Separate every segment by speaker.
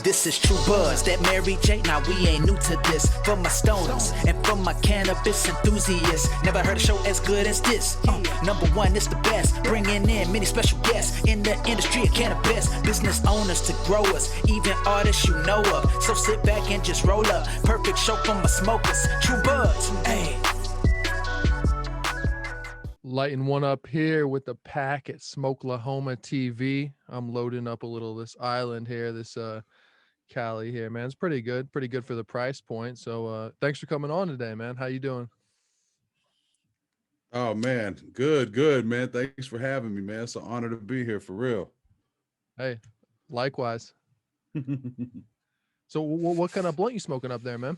Speaker 1: This is True Buzz, that Mary J. Now we ain't new to this. For my stoners and for my cannabis enthusiasts, never heard a show as good as this. Number one, it's the best. Bringing in many special guests in the industry of cannabis. Business owners to growers, even artists you know of. So sit back and just roll up. Perfect show for my smokers. True Buzz, hey.
Speaker 2: Lighting one up here with the pack at Smoklahoma TV. I'm loading up a little this island here, this Cali here, man. It's pretty good for the price point. So thanks for coming on today, man. How you doing?
Speaker 3: Oh man, good man. Thanks for having me, man. It's an honor to be here, for real.
Speaker 2: Hey, likewise. So what kind of blunt you smoking up there, man?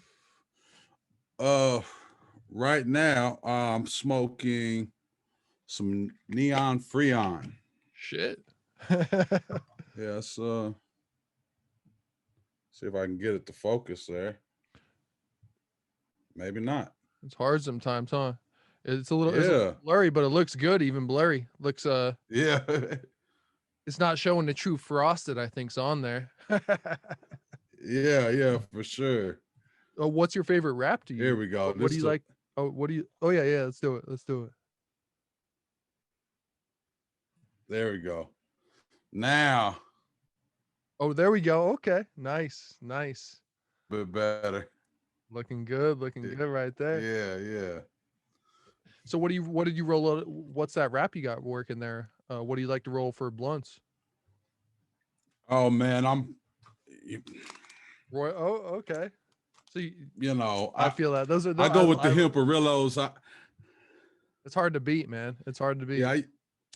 Speaker 3: Right now I'm smoking some Neon Freon.
Speaker 2: Shit.
Speaker 3: Yeah, see if I can get it to focus there. Maybe not.
Speaker 2: It's hard sometimes, huh? It's a little,
Speaker 3: yeah.
Speaker 2: It's a little blurry, but it looks good, even blurry. Looks
Speaker 3: yeah.
Speaker 2: It's not showing the true frosted, I think's on there.
Speaker 3: yeah, for sure.
Speaker 2: Oh, what's your favorite rap to you?
Speaker 3: Here we go.
Speaker 2: What do you like? Oh, oh yeah, let's do it.
Speaker 3: There we go. Now.
Speaker 2: Oh, there we go. Okay. Nice.
Speaker 3: Bit better.
Speaker 2: Looking good right there.
Speaker 3: Yeah.
Speaker 2: So what did you roll out? What's that wrap you got working there? What do you like to roll for blunts?
Speaker 3: Oh man,
Speaker 2: Roy. Oh, okay. So I feel that
Speaker 3: I go with the Hemperillos.
Speaker 2: It's hard to beat, man. It's hard to beat.
Speaker 3: Yeah,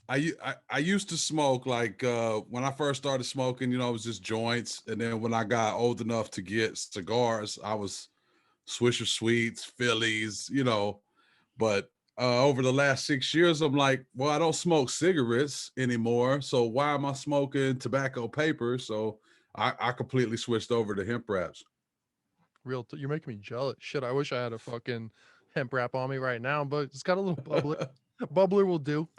Speaker 3: I used to smoke, like when I first started smoking, it was just joints, and then when I got old enough to get cigars, I was Swisher Sweets, Phillies, but over the last 6 years, I'm like, well, I don't smoke cigarettes anymore, so why am I smoking tobacco paper? So I completely switched over to hemp wraps.
Speaker 2: You're making me jealous. Shit, I wish I had a fucking hemp wrap on me right now, but it's got a little bubbler. Bubbler will do.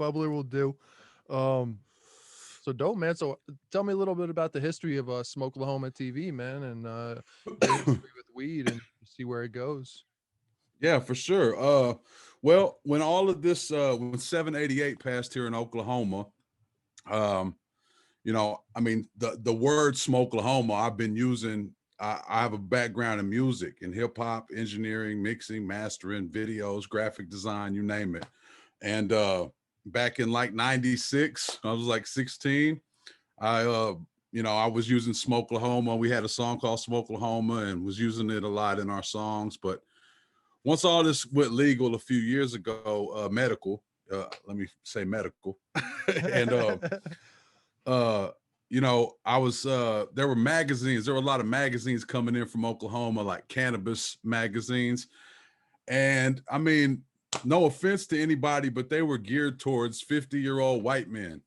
Speaker 2: So dope, man. So tell me a little bit about the history of Smoklahoma TV, man, and the history with weed, and see where it goes.
Speaker 3: Yeah, for sure. Well, when all of this, when 788 passed here in Oklahoma, I mean, the word Smoklahoma, I've been using. I have a background in music, in hip hop, engineering, mixing, mastering, videos, graphic design, you name it. And back in like 96, I was like 16. I was using Smoklahoma. We had a song called Smoklahoma and was using it a lot in our songs. But once all this went legal a few years ago, medical, let me say medical, and I was there were magazines. There were a lot of magazines coming in from Oklahoma, like cannabis magazines, and I mean, no offense to anybody, but they were geared towards 50-year-old white men.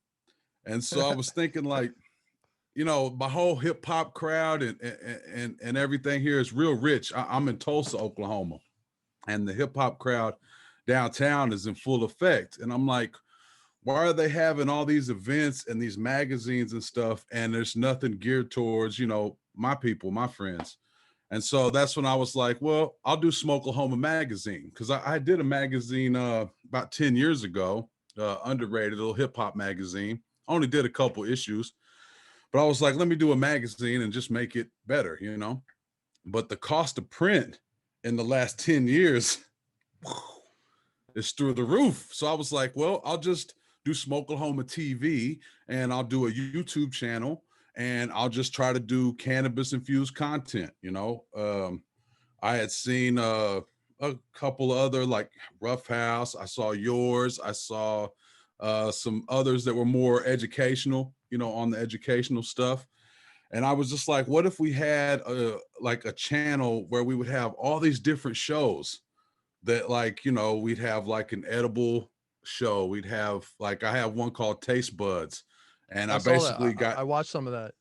Speaker 3: And so I was thinking, like, my whole hip hop crowd and everything here is real rich. I'm in Tulsa, Oklahoma, and the hip hop crowd downtown is in full effect. And I'm like, why are they having all these events and these magazines and stuff, and there's nothing geared towards, my people, my friends? And so that's when I was like, well, I'll do Smoklahoma magazine, because I did a magazine about 10 years ago, underrated little hip hop magazine. Only did a couple issues, but I was like, let me do a magazine and just make it better, But the cost of print in the last 10 years is through the roof. So I was like, well, I'll just do Smoklahoma TV, and I'll do a YouTube channel, and I'll just try to do cannabis infused content. I had seen a couple other, like Rough House. I saw yours. I saw some others that were more educational, on the educational stuff. And I was just like, what if we had like a channel where we would have all these different shows that, like, we'd have like an edible show. We'd have, like, I have one called Taste Buds. And I basically
Speaker 2: I watched some of that.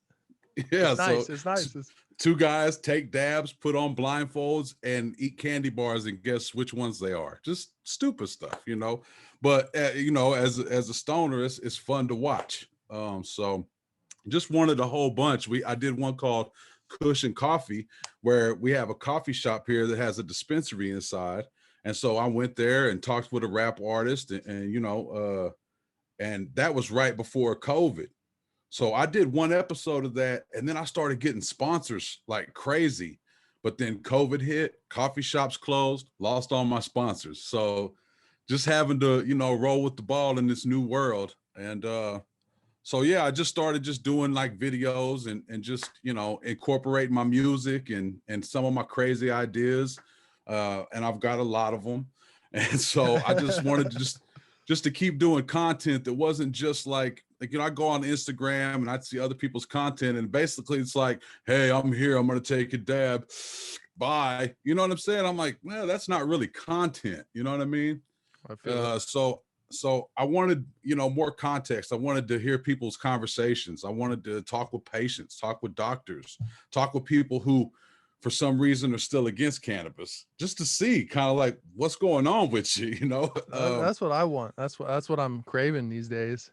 Speaker 3: Yeah,
Speaker 2: it's nice.
Speaker 3: Two guys take dabs, put on blindfolds, and eat candy bars and guess which ones they are. Just stupid stuff, But as a stoner, it's fun to watch. So just wanted a whole bunch. I did one called Cushion Coffee, where we have a coffee shop here that has a dispensary inside. And so I went there and talked with a rap artist, and you know, and that was right before COVID. So I did one episode of that, and then I started getting sponsors like crazy. But then COVID hit, coffee shops closed, lost all my sponsors. So just having to, you know, roll with the ball in this new world. And so yeah, I just started just doing like videos and just, you know, incorporating my music and some of my crazy ideas. And I've got a lot of them. And so I just wanted to just to keep doing content that wasn't just like, you know, I go on Instagram and I'd see other people's content, and basically it's like, hey, I'm here, I'm gonna take a dab, bye. You know what I'm saying? I'm like, well, that's not really content. You know what I mean?
Speaker 2: I feel
Speaker 3: So I wanted, you know, more context. I wanted to hear people's conversations. I wanted to talk with patients, talk with doctors, talk with people who, for some reason, are still against cannabis, just to see kind of like what's going on with you, you know?
Speaker 2: that's what I want. That's what I'm craving these days.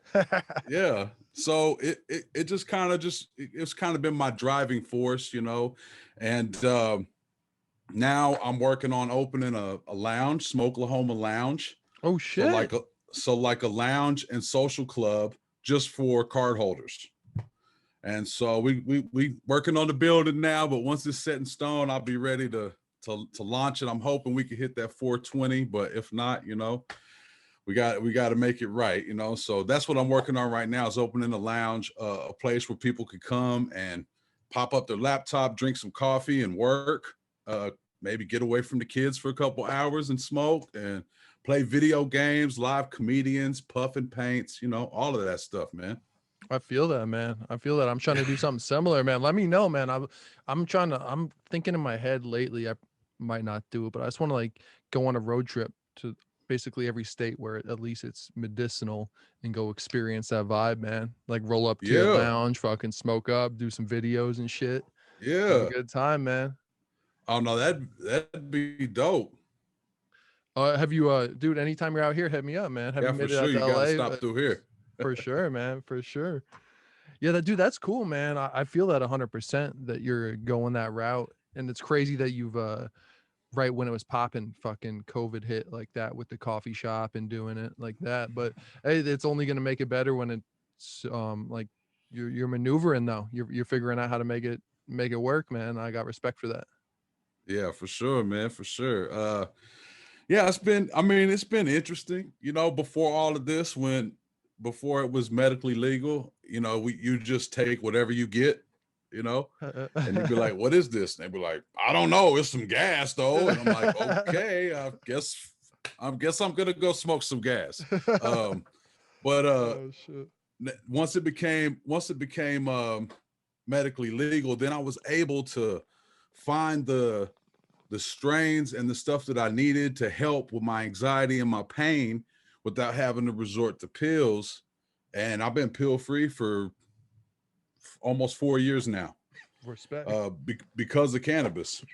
Speaker 3: Yeah. So it just kind of it's kind of been my driving force, you know? And now I'm working on opening a lounge, Smoklahoma Lounge.
Speaker 2: Oh shit.
Speaker 3: So like a lounge and social club just for card holders. And so we working on the building now, but once it's set in stone, I'll be ready to launch it. I'm hoping we can hit that 420, but if not, you know, we got to make it right, you know. So that's what I'm working on right now, is opening a lounge, a place where people could come and pop up their laptop, drink some coffee and work, maybe get away from the kids for a couple hours and smoke and play video games, live comedians, puff and paints, you know, all of that stuff, man.
Speaker 2: I feel that, man. I feel that. I'm trying to do something similar, man. Let me know, man. I'm thinking in my head lately, I might not do it, but I just want to like go on a road trip to basically every state where at least it's medicinal and go experience that vibe, man. Like roll up to a lounge, fucking smoke up, do some videos and shit.
Speaker 3: Yeah.
Speaker 2: Have a good time, man.
Speaker 3: Oh no, that'd be dope.
Speaker 2: Have you dude, anytime you're out here, hit me up, man. Have
Speaker 3: Yeah,
Speaker 2: you made
Speaker 3: for
Speaker 2: it
Speaker 3: sure.
Speaker 2: out
Speaker 3: You
Speaker 2: to
Speaker 3: gotta
Speaker 2: LA?
Speaker 3: stop through here.
Speaker 2: For sure, man. For sure. Yeah, dude, that's cool, man. I feel that 100% that you're going that route. And it's crazy that you've right when it was popping, fucking COVID hit like that with the coffee shop and doing it like that. But hey, it's only gonna make it better when it's like you're maneuvering though. You're figuring out how to make it work, man. I got respect for that.
Speaker 3: Yeah, for sure, man, for sure. Yeah, it's been interesting, you know, before all of this, before it was medically legal, you know, you just take whatever you get, you know, and you'd be like, what is this? And they'd be like, I don't know, it's some gas though. And I'm like, okay, I guess I'm gonna go smoke some gas. But
Speaker 2: Oh, shit.
Speaker 3: once it became medically legal, then I was able to find the strains and the stuff that I needed to help with my anxiety and my pain without having to resort to pills. And I've been pill free for almost 4 years now.
Speaker 2: Respect.
Speaker 3: Because of cannabis.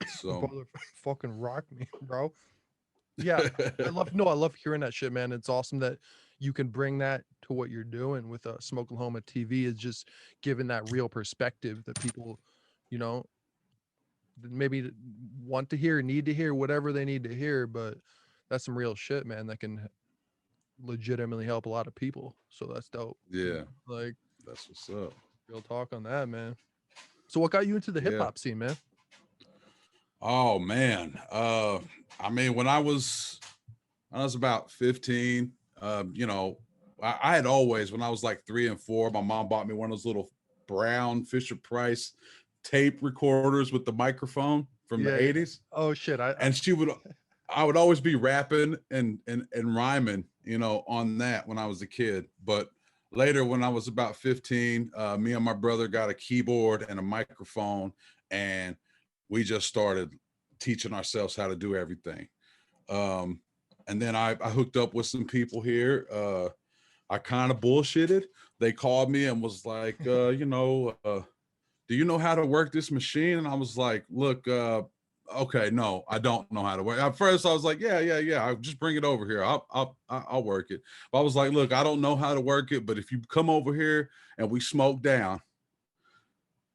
Speaker 3: So
Speaker 2: Brother, fucking rock me, bro. Yeah, I love hearing that shit, man. It's awesome that you can bring that to what you're doing with Smoklahoma TV. Is just giving that real perspective that people, you know, maybe want to hear, need to hear, whatever they need to hear. But that's some real shit, man, that can legitimately help a lot of people. So that's dope.
Speaker 3: yeah,
Speaker 2: Like,
Speaker 3: that's what's up.
Speaker 2: real talk on that, man. So what got you into the hip hop scene, man?
Speaker 3: Oh man. I mean, when I was about 15, you know, I had always, when I was like 3 and 4, my mom bought me one of those little brown Fisher Price tape recorders with the microphone from the 80s.
Speaker 2: Oh shit.
Speaker 3: I would always be rapping and rhyming, you know, on that when I was a kid. But later, when I was about 15, me and my brother got a keyboard and a microphone, and we just started teaching ourselves how to do everything. And then I hooked up with some people here. I kind of bullshitted. They called me and was like, you know, do you know how to work this machine? And I was like, look, okay, no, I don't know how to work. At first I was like, yeah, I'll just bring it over here. I'll work it. But I was like, look, I don't know how to work it, but if you come over here and we smoke down,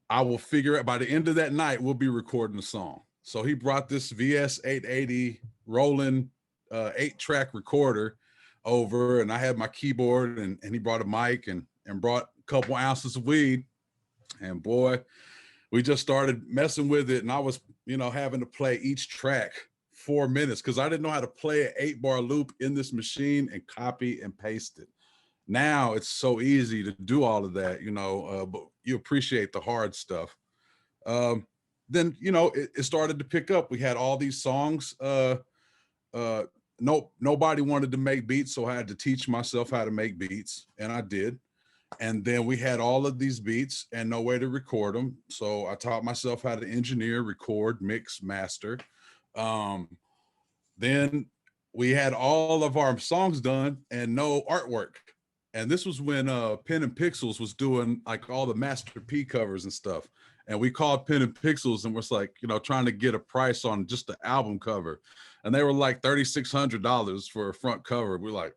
Speaker 3: I will figure out by the end of that night, we'll be recording a song. So he brought this VS 880 Roland 8-track recorder over, and I had my keyboard, and he brought a mic and brought a couple ounces of weed. And boy, we just started messing with it. And I was, you know, having to play each track 4 minutes because I didn't know how to play an 8-bar loop in this machine and copy and paste it. Now it's so easy to do all of that, you know, but you appreciate the hard stuff. Then, you know, it started to pick up. We had all these songs. Nobody wanted to make beats, so I had to teach myself how to make beats, and I did. And then we had all of these beats and no way to record them. So I taught myself how to engineer, record, mix, master. Then we had all of our songs done and no artwork. And this was when Pen and Pixels was doing like all the Master P covers and stuff. And we called Pen and Pixels and was like, you know, trying to get a price on just the album cover. And they were like $3,600 for a front cover. We're like,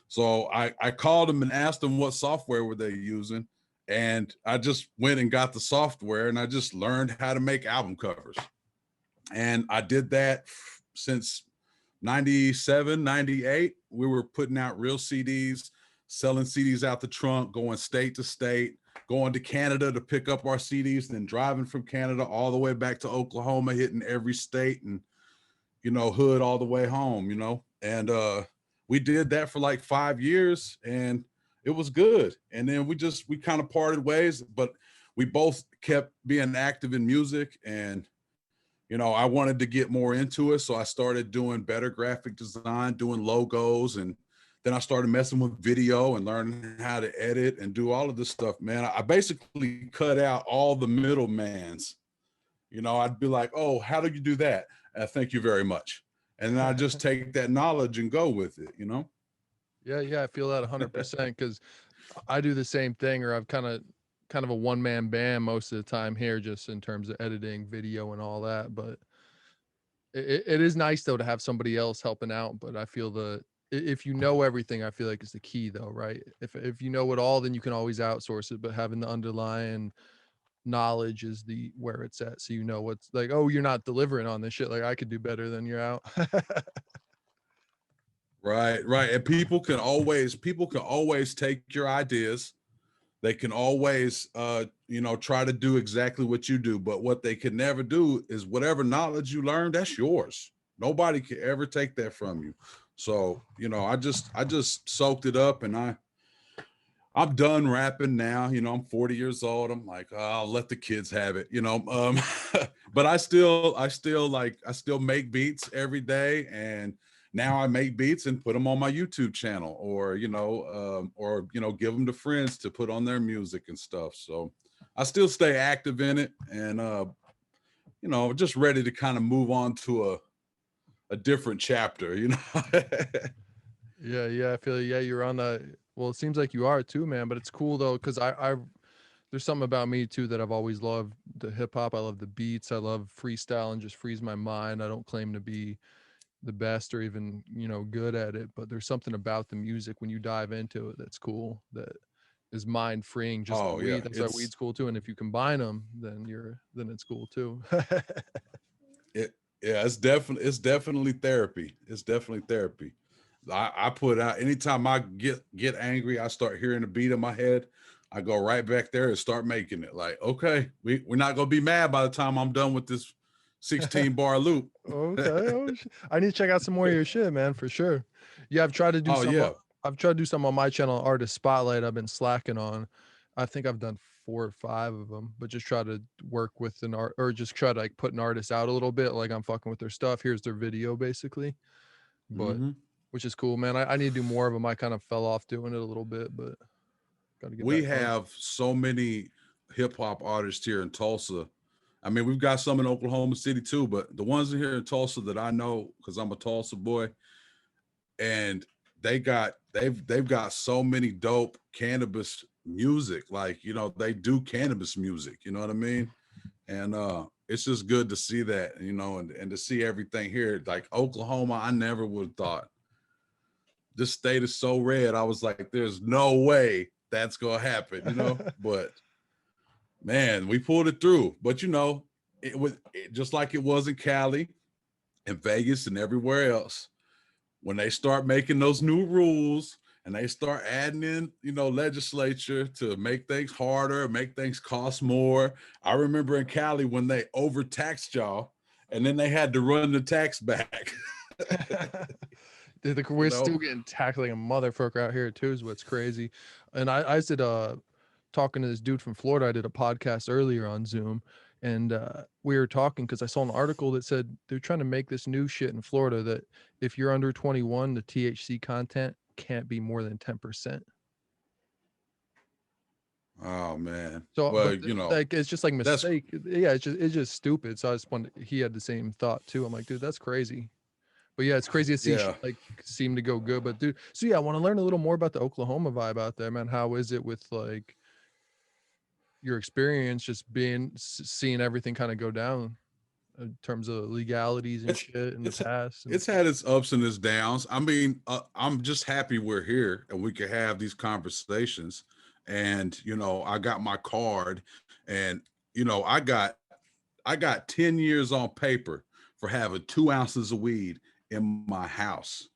Speaker 3: so I called them and asked them what software were they using. And I just went and got the software and I just learned how to make album covers. And I did that since 97, 98. We were putting out real CDs, selling CDs out the trunk, going state to state, going to Canada to pick up our CDs, then driving from Canada all the way back to Oklahoma, hitting every state and, you know, hood all the way home, you know. And we did that for like 5 years and it was good. And then we kind of parted ways, but we both kept being active in music. And you know, I wanted to get more into it. So I started doing better graphic design, doing logos. And then I started messing with video and learning how to edit and do all of this stuff, man. I basically cut out all the middlemans. You know, I'd be like, oh, how do you do that? Thank you very much. And then I just take that knowledge and go with it, you know?
Speaker 2: Yeah, I feel that 100% because I do the same thing, or I've kind of a one-man band most of the time here, just in terms of editing video and all that. But it is nice though to have somebody else helping out. But I feel if you know everything, I feel like it's the key though, right? If you know it all, then you can always outsource it. But having the underlying knowledge is where it's at, so you know what's like, oh, you're not delivering on this shit, like I could do better than you're out.
Speaker 3: Right. And people can always take your ideas. They can always, you know, try to do exactly what you do. But what they can never do is whatever knowledge you learn, that's yours. Nobody can ever take that from you. So, you know, I just soaked it up, and I'm done rapping now. You know, I'm 40 years old. I'm like, oh, I'll let the kids have it, you know. But I still make beats every day, and now I make beats and put them on my YouTube channel, or you know, give them to friends to put on their music and stuff. So I still stay active in it, and you know, just ready to kind of move on to a different chapter, you know.
Speaker 2: Yeah, I feel you're on the, well, it seems like you are too, man. But it's cool though, because I there's something about me too that I've always loved: the hip hop. I love the beats. I love freestyle and just freeze my mind. I don't claim to be the best or even, you know, good at it, but there's something about the music when you dive into it that's cool, that is mind freeing, just like weed. That's why weed's cool too. And if you combine them, then it's cool too.
Speaker 3: It's definitely therapy. It's definitely therapy. I put out, anytime I get angry, I start hearing a beat in my head, I go right back there and start making it. Like, okay, we're not gonna be mad by the time I'm done with this 16-bar loop.
Speaker 2: Okay. I need to check out some more of your shit, man, for sure. Yeah, I've tried to do I've tried to do some on my channel, Artist Spotlight. I've been slacking on. I think I've done 4 or 5 of them, but just try to work with an art, or just try to like put an artist out a little bit, like I'm fucking with their stuff. Here's their video basically. But which is cool, man. I need to do more of them. I kind of fell off doing it a little bit, but gotta get
Speaker 3: we
Speaker 2: back on.
Speaker 3: have so many hip hop artists here in Tulsa. I mean, we've got some in Oklahoma City too, but the ones here in Tulsa that I know, because I'm a Tulsa boy, and they've got so many dope cannabis music. Like, you know, they do cannabis music, you know what I mean? And it's just good to see that, you know, and to see everything here. Like Oklahoma, I never would have thought. This state is so red. I was like, there's no way that's gonna happen, you know. But man, we pulled it through. But you know, just like it was in Cali and Vegas and everywhere else. When they start making those new rules and they start adding in, you know, legislature to make things harder, make things cost more. I remember in Cali when they overtaxed y'all and then they had to run the tax back.
Speaker 2: Dude, we're still getting taxed like a motherfucker out here too, is what's crazy. And I did talking to this dude from Florida. I did a podcast earlier on Zoom, and we were talking because I saw an article that said they're trying to make this new shit in Florida that if you're under 21, the THC content can't be more than 10%.
Speaker 3: Oh man.
Speaker 2: So,
Speaker 3: well,
Speaker 2: but
Speaker 3: you know,
Speaker 2: like it's just like mistake. Yeah, it's just stupid. So I just wanted, he had the same thought too. I'm like, dude, that's crazy. But yeah, it's crazy to see shit like seem to go good. But dude, so yeah, I want to learn a little more about the Oklahoma vibe out there, man. How is it with like your experience just seeing everything kind of go down in terms of legalities and shit in the past?
Speaker 3: It's had its ups and its downs. I mean, I'm just happy we're here and we can have these conversations. And you know, I got my card, and you know, I got 10 years on paper for having 2 ounces of weed in my house.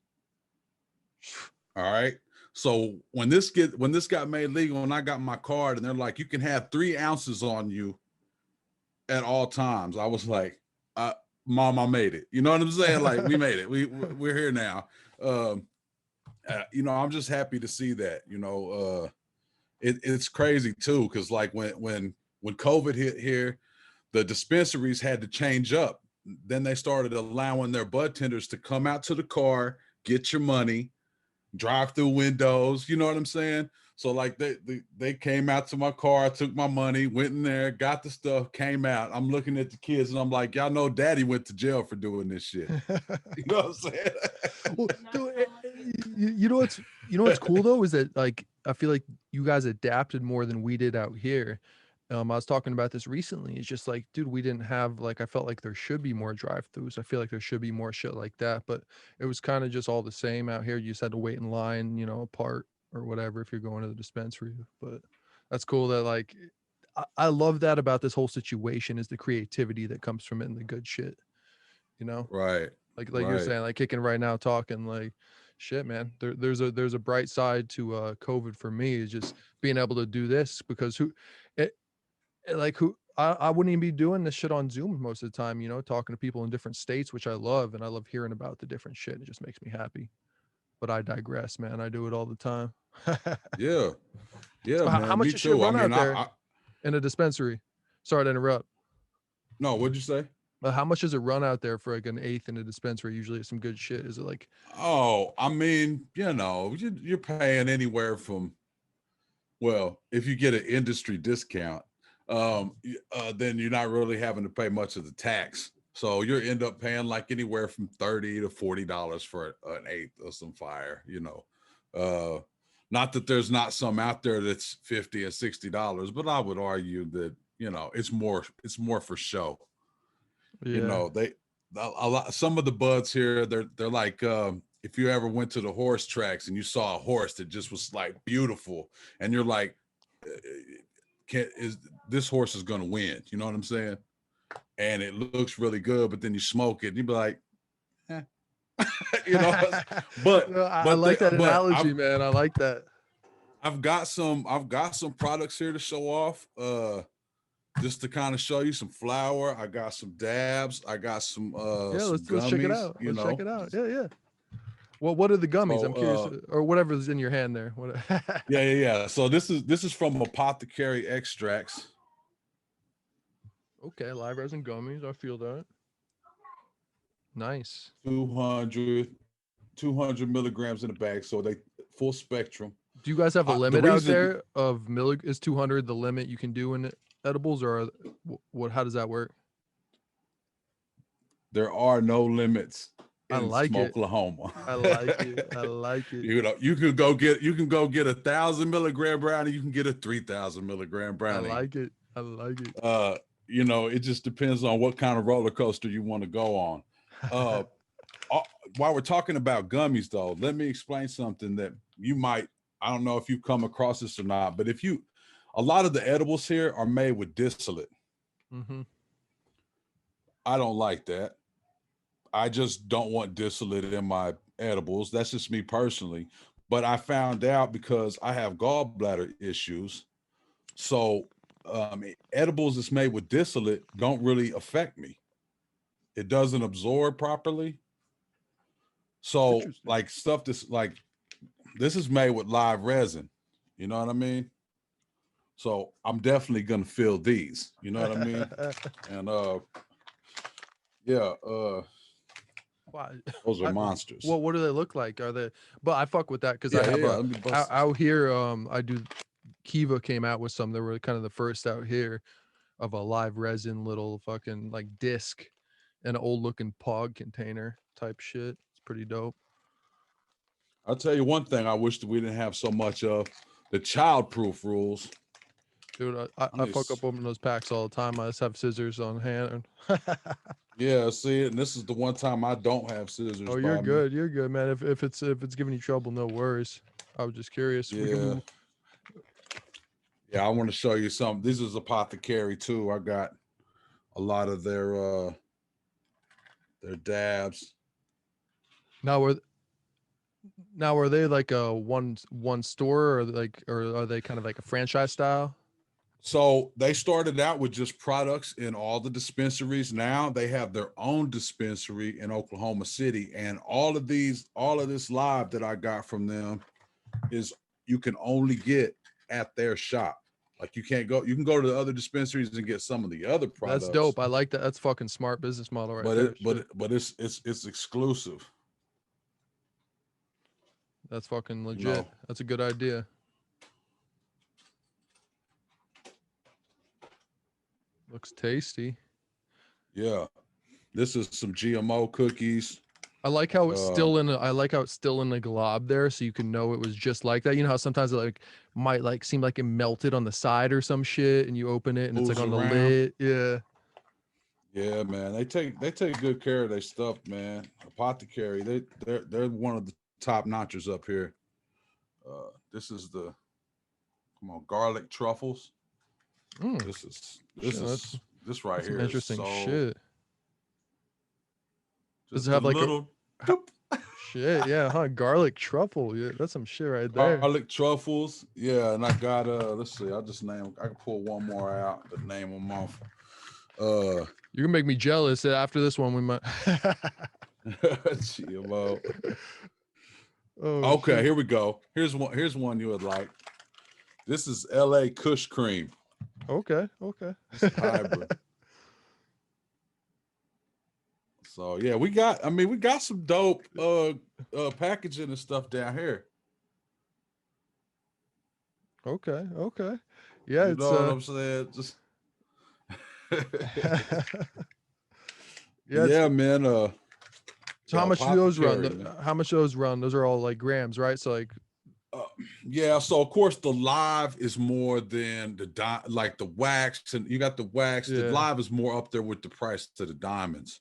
Speaker 3: All right. So when this got made legal and I got my card and they're like, you can have 3 ounces on you at all times, I was like, Mom, I made it. You know what I'm saying? Like, we made it. We're here now. You know, I'm just happy to see that. You know, it's crazy too, because like when COVID hit here, the dispensaries had to change up. Then they started allowing their bud tenders to come out to the car, get your money, drive through windows. You know what I'm saying? So like they came out to my car, took my money, went in there, got the stuff, came out. I'm looking at the kids and I'm like, y'all know daddy went to jail for doing this shit. You know what I'm saying?
Speaker 2: Well, dude, you know what's cool though is that like I feel like you guys adapted more than we did out here. I was talking about this recently. It's just like, dude, we didn't have like, I felt like there should be more drive-throughs. I feel like there should be more shit like that, but it was kind of just all the same out here. You just had to wait in line, you know, apart or whatever if you're going to the dispensary. But that's cool that like I love that about this whole situation is the creativity that comes from it and the good shit, you know?
Speaker 3: Right.
Speaker 2: Like you're saying, like kicking right now, talking like shit, man. There's a bright side to COVID for me is just being able to do this because I wouldn't even be doing this shit on Zoom most of the time, you know, talking to people in different states, which I love, and I love hearing about the different shit. It just makes me happy. But I digress, man. I do it all the time.
Speaker 3: Yeah. Yeah,
Speaker 2: So
Speaker 3: man.
Speaker 2: how much
Speaker 3: Me
Speaker 2: does shit
Speaker 3: too.
Speaker 2: run
Speaker 3: I mean,
Speaker 2: out there in a dispensary? Sorry to interrupt.
Speaker 3: No, what'd you say?
Speaker 2: How much does it run out there for like an eighth in a dispensary? Usually it's some good shit. Is it like,
Speaker 3: Oh, I mean, you know, you're paying anywhere from, well, if you get an industry discount, then you're not really having to pay much of the tax. So you end up paying like anywhere from $30 to $40 for an eighth of some fire, you know. Not that there's not some out there that's $50 or $60, but I would argue that, you know, it's more for show.
Speaker 2: yeah,
Speaker 3: You know, a lot, some of the buds here, they're like, if you ever went to the horse tracks and you saw a horse that just was like beautiful and you're like, this horse is going to win. You know what I'm saying? And it looks really good, but then you smoke it and you be like, eh. You know, but
Speaker 2: no, I like that analogy, man. I like that.
Speaker 3: I've got some products here to show off. Just to kind of show you some flour. I got some dabs. I got some
Speaker 2: Let's
Speaker 3: gummies,
Speaker 2: check it out. Let's check it out. Yeah. Well, what are the gummies?
Speaker 3: So,
Speaker 2: I'm curious, or whatever's in your hand there. What?
Speaker 3: yeah. So this is from Apothecary Extracts.
Speaker 2: Okay, live resin gummies. I feel that. Nice.
Speaker 3: 200 milligrams in the bag, so they full spectrum.
Speaker 2: Do you guys have a limit out there of is 200 the limit you can do in edibles, or what? How does that work?
Speaker 3: There are no limits in
Speaker 2: Smoklahoma. I like it. I like it.
Speaker 3: You know, you can go get 1,000 milligram brownie. You can get a 3,000 milligram brownie.
Speaker 2: I like it.
Speaker 3: You know, it just depends on what kind of roller coaster you want to go on. While we're talking about gummies, though, let me explain something that you might. I don't know if you've come across this or not, but if you a lot of the edibles here are made with distillate.
Speaker 2: Mm-hmm.
Speaker 3: I don't like that. I just don't want distillate in my edibles. That's just me personally. But I found out because I have gallbladder issues. So edibles that's made with distillate don't really affect me. It doesn't absorb properly. So like stuff that's like, this is made with live resin. You know what I mean? So I'm definitely gonna feel these. You know what I mean? And yeah,
Speaker 2: Wow.
Speaker 3: those are monsters.
Speaker 2: Well, what do they look like? Are they? But I fuck with that because
Speaker 3: Yeah,
Speaker 2: I have
Speaker 3: let me bust this.
Speaker 2: out here. I do. Kiva came out with some. They were kind of the first out here of a live resin little fucking like disc, and an old looking pog container type shit. It's pretty dope.
Speaker 3: I'll tell you one thing I wish that we didn't have so much of: the childproof rules.
Speaker 2: Dude, I fuck up opening those packs all the time. I just have scissors on hand.
Speaker 3: Yeah, see it, and this is the one time I don't have scissors.
Speaker 2: Oh, you're good. You're good, man. If it's giving you trouble, no worries. I was just curious.
Speaker 3: Yeah. Yeah, I want to show you something. This is Apothecary too. I got a lot of their dabs.
Speaker 2: Now are they like a one store or are they kind of like a franchise style?
Speaker 3: So they started out with just products in all the dispensaries. Now they have their own dispensary in Oklahoma City, and all of this live that I got from them is you can only get at their shop. Like you can go to the other dispensaries and get some of the other products.
Speaker 2: That's dope. I like that. That's fucking smart business model right there.
Speaker 3: But it's exclusive.
Speaker 2: That's fucking legit.
Speaker 3: You know?
Speaker 2: That's a good idea. Looks tasty.
Speaker 3: Yeah. This is some GMO cookies.
Speaker 2: I like how it's still in the glob there, so you can know it was just like that. You know how sometimes it might seem like it melted on the side or some shit, and you open it and it's like on the lid. Yeah. Yeah,
Speaker 3: man. They take good care of their stuff, man. Apothecary, they're one of the top notchers up here. This is the garlic truffles. This right here
Speaker 2: interesting
Speaker 3: is
Speaker 2: shit.
Speaker 3: Does
Speaker 2: it have like
Speaker 3: little
Speaker 2: shit? Yeah, huh? Garlic truffle. Yeah, that's some shit right there.
Speaker 3: Garlic truffles. Yeah, and I got let's see. I can pull one more out to name them off.
Speaker 2: You're gonna make me jealous. After this one, we might.
Speaker 3: GMO. Oh, okay, shit. Here we go. Here's one you would like. This is LA Kush Cream.
Speaker 2: Okay.
Speaker 3: It's hybrid. So yeah, we got some dope packaging and stuff down here.
Speaker 2: Okay. Yeah,
Speaker 3: you know what I'm saying? Just yeah, man.
Speaker 2: So how much do those run? How much do those run? Those are all like grams, right? So like
Speaker 3: yeah, so of course the live is more than the wax, and you got the wax. Yeah. The live is more up there with the price to the diamonds.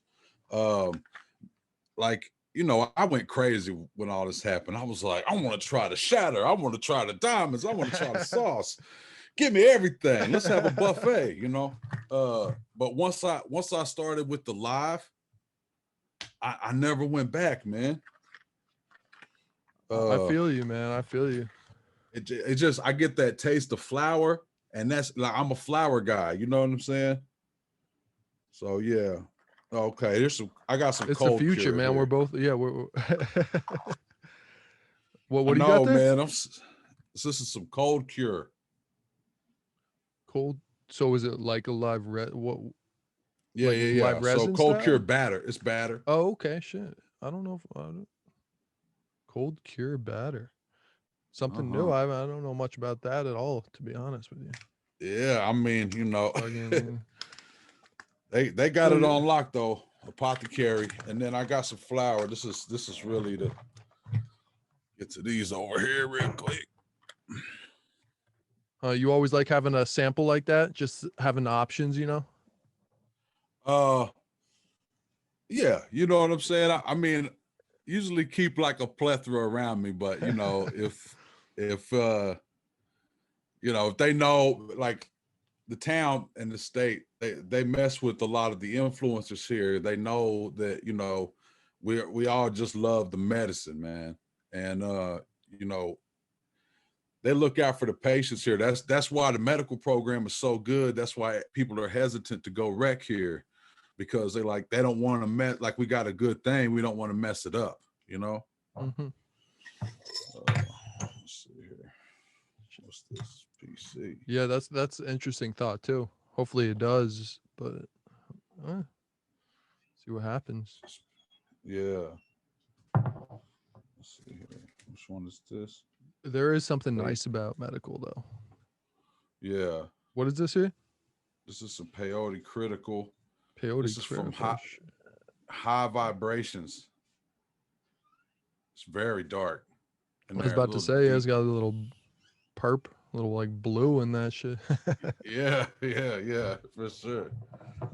Speaker 3: Like, you know, I went crazy when all this happened. I was like, I want to try the shatter. I want to try the diamonds. I want to try the sauce. Give me everything. Let's have a buffet, you know? But once I started with the live, I never went back, man.
Speaker 2: I feel you, man. I feel you.
Speaker 3: It just, I get that taste of flour, and that's like, I'm a flour guy. You know what I'm saying? So yeah. Okay, I got some.
Speaker 2: It's
Speaker 3: cold
Speaker 2: the future, man.
Speaker 3: Here.
Speaker 2: We're both, yeah. We're. What do you got there?
Speaker 3: Man, this is some cold cure.
Speaker 2: Cold. So is it like a live what?
Speaker 3: Yeah, yeah.
Speaker 2: Live resin
Speaker 3: so cold
Speaker 2: style?
Speaker 3: cure batter. It's batter.
Speaker 2: Oh, okay. Shit. I don't know if cold cure batter. Something new. I don't know much about that at all, to be honest with you.
Speaker 3: Yeah, I mean, you know. They got it on lock though, Apothecary, and then I got some flour. This is really to get to these over here real quick.
Speaker 2: You always like having a sample like that, just having the options, you know?
Speaker 3: Yeah, you know what I'm saying? I mean, usually keep like a plethora around me, but you know, if You know, if they know, like the town and the state, they mess with a lot of the influencers here. They know that, you know, we all just love the medicine, man. And you know, they look out for the patients here. That's why the medical program is so good. That's why people are hesitant to go rec here, because they don't want to mess, like, we got a good thing, we don't want to mess it up, you know. Let's see here. What's this? PC.
Speaker 2: Yeah, that's an interesting thought too. Hopefully it does, but see what happens.
Speaker 3: Yeah. Let's see here. Which one is this?
Speaker 2: There is something nice about medical though.
Speaker 3: Yeah.
Speaker 2: What is this here?
Speaker 3: This is some peyote critical.
Speaker 2: Peyote
Speaker 3: this is
Speaker 2: critical.
Speaker 3: from high vibrations. It's very dark.
Speaker 2: I was about to say, it's got a little perp, a little like blue in that shit.
Speaker 3: yeah, for sure.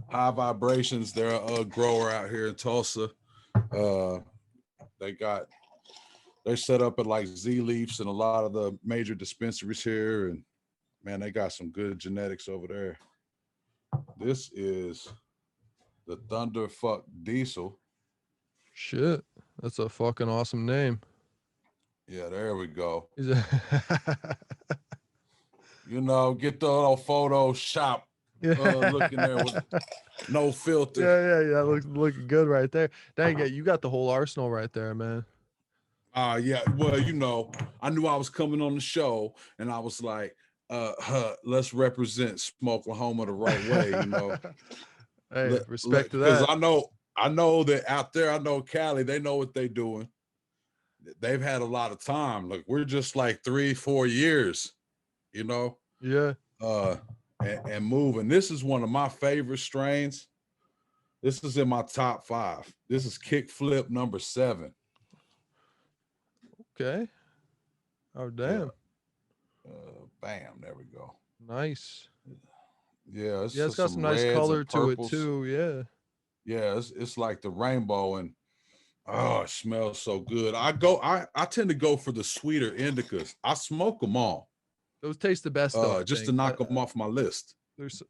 Speaker 3: High vibrations. They're a grower out here in Tulsa. They're set up at like Z Leafs and a lot of the major dispensaries here, and man, they got some good genetics over there. This is the Thunderfuck Diesel.
Speaker 2: Shit, that's a fucking awesome name.
Speaker 3: Yeah, there we go.
Speaker 2: Is it
Speaker 3: you know, get the little Photoshop looking there with no filter.
Speaker 2: Yeah. Looking good right there. Dang it, you got the whole arsenal right there, man.
Speaker 3: Yeah. Well, you know, I knew I was coming on the show, and I was like, let's represent Smoklahoma the right way, you know.
Speaker 2: Hey, respect to that.
Speaker 3: Because I know that out there, I know Cali, they know what they're doing. They've had a lot of time. Like, we're just like 3-4 years, you know.
Speaker 2: Yeah.
Speaker 3: And moving. This is one of my favorite strains. This is in my top 5. This is Kickflip number 7.
Speaker 2: Okay. Oh damn.
Speaker 3: Yeah. Bam. There we go.
Speaker 2: Nice.
Speaker 3: Yeah.
Speaker 2: It's got some nice color to it too. Yeah.
Speaker 3: Yeah. It's like the rainbow, and oh, it smells so good. I tend to go for the sweeter indicas. I smoke them all.
Speaker 2: Those taste the best though.
Speaker 3: Just to knock them off my list.
Speaker 2: There's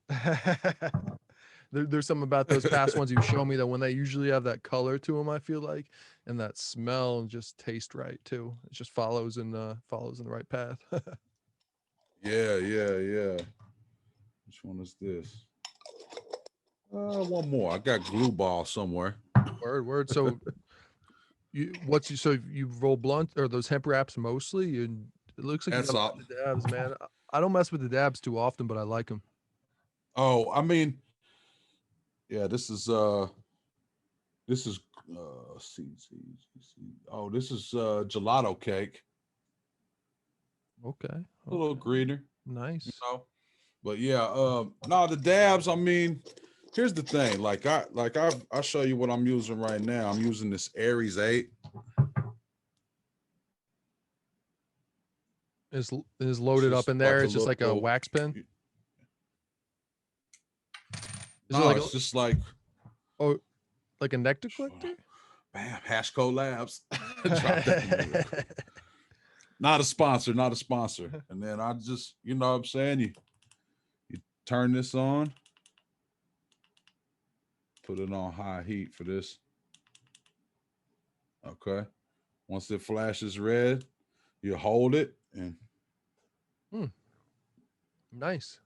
Speaker 2: there's something about those past ones you show me that when they usually have that color to them, I feel like, and that smell just taste right too. It just follows in the right path.
Speaker 3: Yeah. Which one is this? One more. I got glue ball somewhere.
Speaker 2: Word. So you roll blunt or those hemp wraps mostly? And it looks like
Speaker 3: that's
Speaker 2: you got the dabs, man. I don't mess with the dabs too often, but I like them.
Speaker 3: Oh, I mean, yeah, this is oh, this is gelato cake.
Speaker 2: Okay.
Speaker 3: A little greener.
Speaker 2: Nice.
Speaker 3: You know? But yeah, no, the dabs, I mean, here's the thing. I'll show you what I'm using right now. I'm using this Aries 8.
Speaker 2: Is loaded up in there. It's just like a wax pen.
Speaker 3: It's just like
Speaker 2: like a nectar collector.
Speaker 3: Bam, Hashco Labs. Not a sponsor. And then I just, you know what I'm saying? You turn this on, put it on high heat for this. Okay. Once it flashes red, you hold it and
Speaker 2: nice.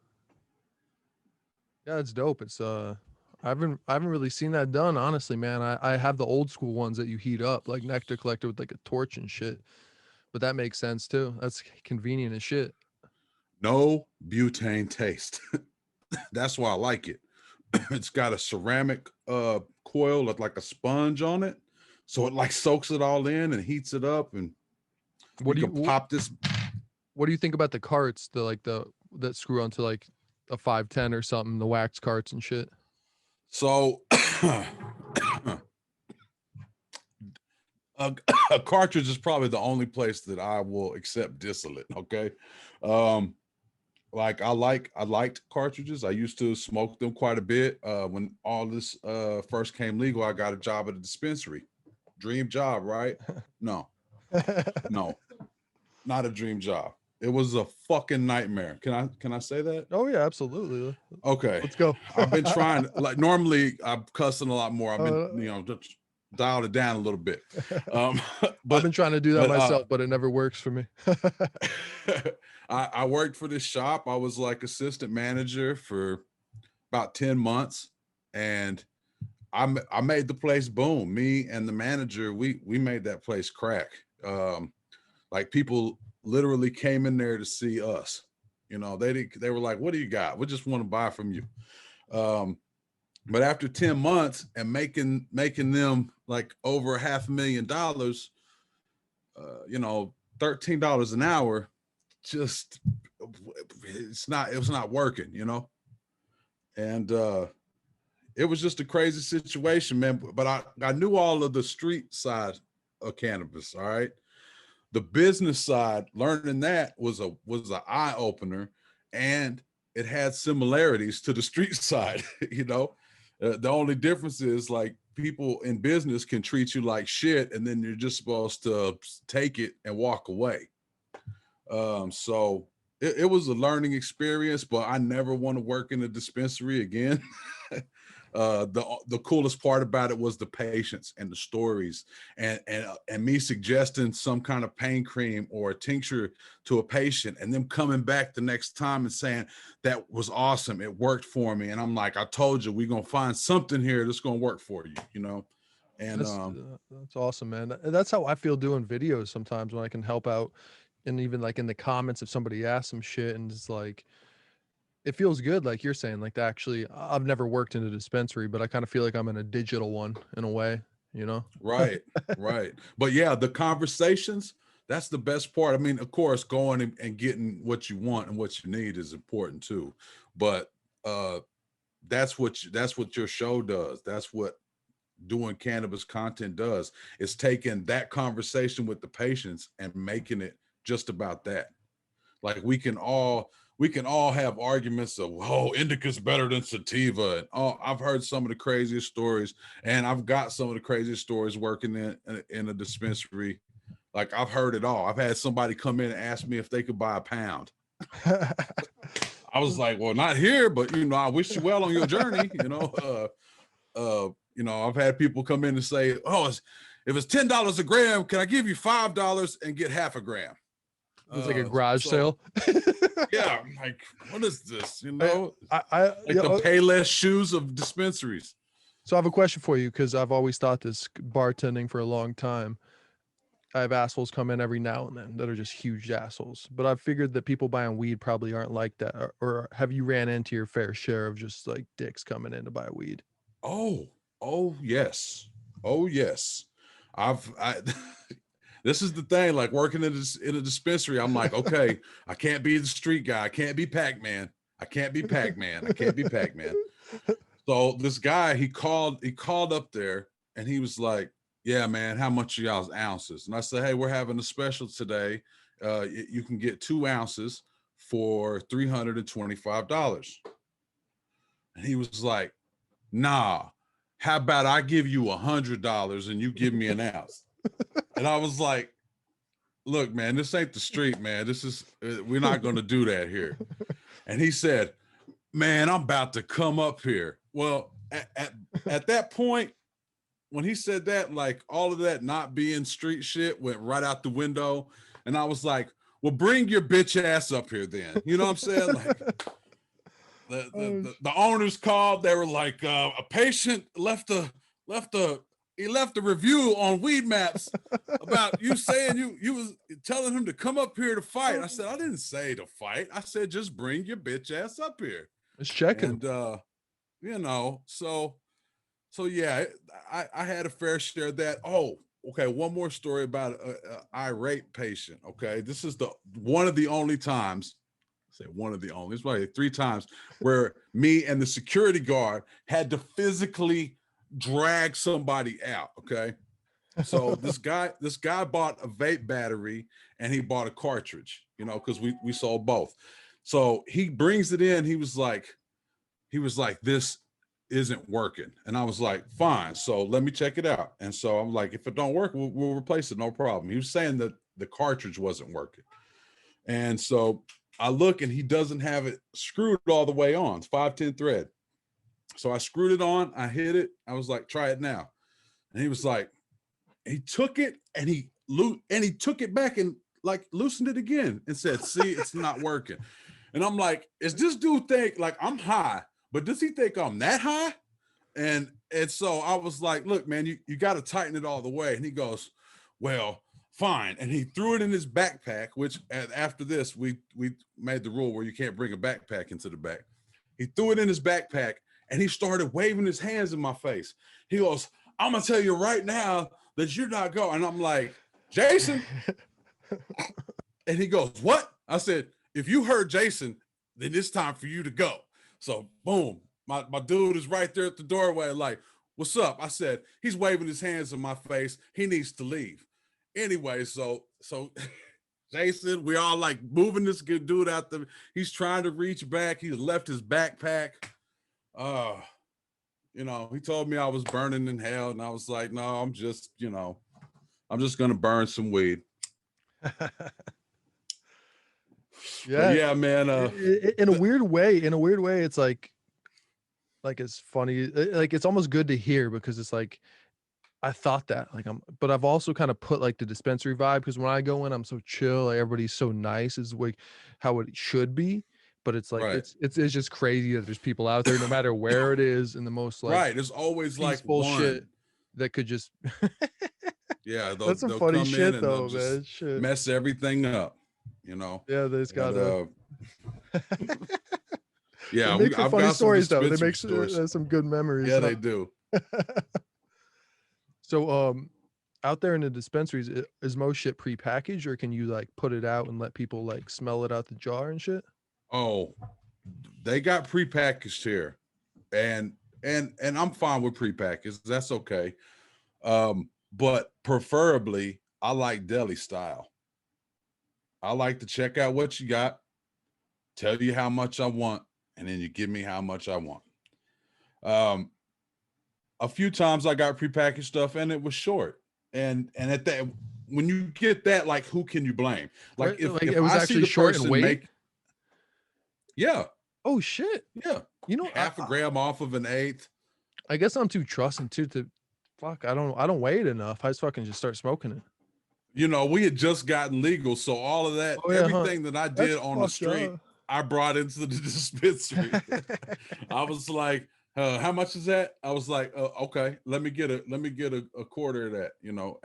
Speaker 2: Yeah, it's dope. It's I haven't really seen that done, honestly, man. I have the old school ones that you heat up, like nectar collector with like a torch and shit. But that makes sense too. That's convenient as shit.
Speaker 3: No butane taste. That's why I like it. It's got a ceramic coil with like a sponge on it, so it like soaks it all in and heats it up. And
Speaker 2: what do you
Speaker 3: pop this?
Speaker 2: What do you think about the carts, that screw onto like a 510 or something, the wax carts and shit?
Speaker 3: So a cartridge is probably the only place that I will accept distillate. Okay. Like I liked cartridges. I used to smoke them quite a bit. When all this first came legal, I got a job at a dispensary. Dream job, right? No, not a dream job. It was a fucking nightmare. Can I say that?
Speaker 2: Oh yeah, absolutely.
Speaker 3: Okay.
Speaker 2: Let's go.
Speaker 3: I've been trying, like, normally I'm cussing a lot more. I've been,
Speaker 2: Uh,
Speaker 3: you know, just dialed it down a little bit.
Speaker 2: I've
Speaker 3: But
Speaker 2: been trying to do that myself, but it never works for me.
Speaker 3: I worked for this shop. I was like assistant manager for about 10 months, and I made the place boom. Me and the manager, we made that place crack. Like, people literally came in there to see us. You know, they were like, "What do you got? We just want to buy from you." But after 10 months and making them like over $500,000, you know, $13 an hour, just it was not working, you know. And it was just a crazy situation, man. But I knew all of the street side of cannabis. All right. The business side, learning that was an eye opener, and it had similarities to the street side. You know, the only difference is, like, people in business can treat you like shit, and then you're just supposed to take it and walk away. So it was a learning experience, but I never want to work in a dispensary again. The coolest part about it was the patients and the stories, and me suggesting some kind of pain cream or a tincture to a patient, and them coming back the next time and saying, "That was awesome, it worked for me." And I'm like, "I told you, we're gonna find something here that's gonna work for you," you know. And
Speaker 2: That's awesome, man. That's how I feel doing videos sometimes, when I can help out, and even like in the comments, if somebody asks some shit, and it's like, it feels good, like you're saying, like, to actually, I've never worked in a dispensary, but I kind of feel like I'm in a digital one in a way, you know?
Speaker 3: right, right. But yeah, the conversations, that's the best part. I mean, of course, going and getting what you want and what you need is important too. But that's what your show does. That's what doing cannabis content does. It's taking that conversation with the patients and making it just about that. Like, we can all have arguments of, "Oh, indica's better than sativa," and, oh, I've heard some of the craziest stories, and I've got some of the craziest stories working in a dispensary. Like, I've heard it all. I've had somebody come in and ask me if they could buy a pound. I was like, "Well, not here, but, you know, I wish you well on your journey." You know, I've had people come in and say, "Oh, if it's $10 a gram, can I give you $5 and get half a gram?"
Speaker 2: It's like a garage sale.
Speaker 3: Yeah, I'm like, what is this? You know,
Speaker 2: I
Speaker 3: like the Payless shoes of dispensaries.
Speaker 2: So I have a question for you, because I've always thought this, bartending for a long time. I have assholes come in every now and then that are just huge assholes, but I've figured that people buying weed probably aren't like that. Or have you ran into your fair share of just like dicks coming in to buy weed?
Speaker 3: Oh yes, oh yes. I this is the thing, like, working in a dispensary, I'm like, okay, I can't be the street guy. I can't be Pac-Man. I can't be Pac-Man. I can't be Pac-Man. So this guy, he called up there, and he was like, "Yeah, man, how much are y'all's ounces?" And I said, "Hey, we're having a special today. You can get 2 ounces for $325. And he was like, "Nah, how about I give you $100 and you give me an ounce?" And I was like, "Look, man, this ain't the street, man. This is, we're not going to do that here." And he said, "Man, I'm about to come up here." Well, at that point, when he said that, like, all of that not being street shit went right out the window. And I was like, "Well, bring your bitch ass up here then." You know what I'm saying? Like, the owners called. They were like, "A patient left a review on Weed Maps about you saying you was telling him to come up here to fight." I said, "I didn't say to fight. I said, just bring your bitch ass up here."
Speaker 2: It's checking.
Speaker 3: And you know, so yeah, I had a fair share of that. Oh, okay. One more story about an irate patient. Okay, this is one of the only times. I say one of the only. It's probably 3 times where me and the security guard had to physically drag somebody out. Okay, so this guy bought a vape battery and he bought a cartridge. You know, because we sold both. So he brings it in. He was like, "This isn't working." And I was like, "Fine, so let me check it out." And so I'm like, "If it don't work, we'll replace it, no problem." He was saying that the cartridge wasn't working. And so I look and he doesn't have it screwed all the way on. It's 510 thread. So I screwed it on, I hit it. I was like, try it now. And he was like, he took it and he took it back and like loosened it again and said, see, it's not working. And I'm like, is this dude think like I'm high, but does he think I'm that high? And so I was like, look, man, you got to tighten it all the way. And he goes, well, fine. And he threw it in his backpack, which after this, we made the rule where you can't bring a backpack into the back. He threw it in his backpack and he started waving his hands in my face. He goes, I'm going to tell you right now that you're not going. And I'm like, Jason. And he goes, what? I said, if you heard Jason, then it's time for you to go. So boom, my dude is right there at the doorway like, what's up? I said, he's waving his hands in my face. He needs to leave. Anyway, so Jason, we all like moving this good dude out the, he's trying to reach back. He left his backpack. You know, he told me I was burning in hell. And I was like, no, I'm just going to burn some weed. Yeah, man.
Speaker 2: In a weird way, it's like it's funny. Like it's almost good to hear because it's like, I thought that like but I've also kind of put like the dispensary vibe because when I go in, I'm so chill. Like everybody's so nice is like how it should be. But it's like,
Speaker 3: right.
Speaker 2: it's just crazy that there's people out there, no matter where it is in the most like,
Speaker 3: right. There's always like
Speaker 2: shit that could just,
Speaker 3: yeah.
Speaker 2: That's some funny shit though, man. Shit.
Speaker 3: Mess everything up, you know?
Speaker 2: Yeah. There's got
Speaker 3: yeah.
Speaker 2: They make some funny stories though. They make some good memories.
Speaker 3: Yeah, they do.
Speaker 2: So, out there in the dispensaries, is most shit prepackaged or can you like put it out and let people like smell it out the jar and shit?
Speaker 3: Oh, they got prepackaged here, and I'm fine with prepackaged. That's okay. But preferably, I like deli style. I like to check out what you got, tell you how much I want, and then you give me how much I want. A few times I got prepackaged stuff, and it was short. And at that, when you get that, like, who can you blame? Like, if
Speaker 2: it was
Speaker 3: I
Speaker 2: actually
Speaker 3: see the
Speaker 2: short
Speaker 3: person
Speaker 2: in weight.
Speaker 3: make. Yeah.
Speaker 2: Oh shit.
Speaker 3: Yeah.
Speaker 2: You know,
Speaker 3: half a gram off of an eighth.
Speaker 2: I guess I'm too trusting too to fuck. I don't weigh it enough. I just fucking just start smoking it.
Speaker 3: You know, we had just gotten legal, so all of that, everything that I did on the street, I brought into the dispensary. I was like, how much is that? I was like, okay, let me get a quarter of that, you know.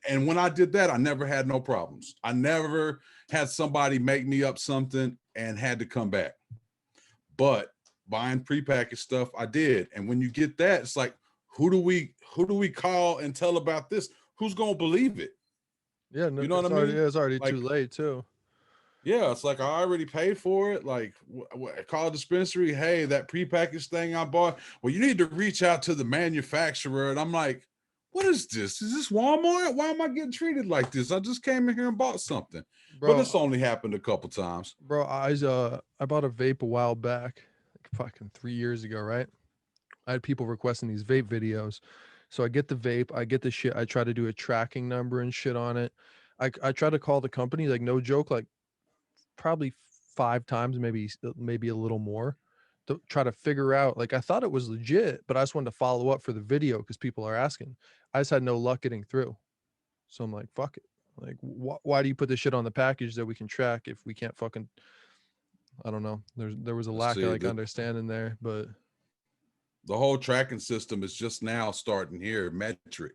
Speaker 3: And when I did that, I never had no problems. I never had somebody make me up something and had to come back. But buying prepackaged stuff, I did. And when you get that, it's like, who do we call and tell about this? Who's gonna believe it?
Speaker 2: Yeah, no,
Speaker 3: you know what I mean?
Speaker 2: Yeah, it's already
Speaker 3: like,
Speaker 2: too late too.
Speaker 3: Yeah, it's like I already paid for it. Like, call a dispensary. Hey, that prepackaged thing I bought. Well, you need to reach out to the manufacturer. And I'm like, what is this? Is this Walmart? Why am I getting treated like this? I just came in here and bought something. Bro, but it's only happened a couple times.
Speaker 2: Bro, I bought a vape a while back, like fucking 3 years ago, right? I had people requesting these vape videos. So I get the vape, I get the shit. I try to do a tracking number and shit on it. I try to call the company, like no joke, like probably 5 times, maybe a little more, to try to figure out. Like I thought it was legit, but I just wanted to follow up for the video because people are asking. I just had no luck getting through. So I'm like, fuck it. Like, why do you put this shit on the package that we can track if we can't fucking? I don't know. There was a lack of like understanding there, but
Speaker 3: the whole tracking system is just now starting here. Metric,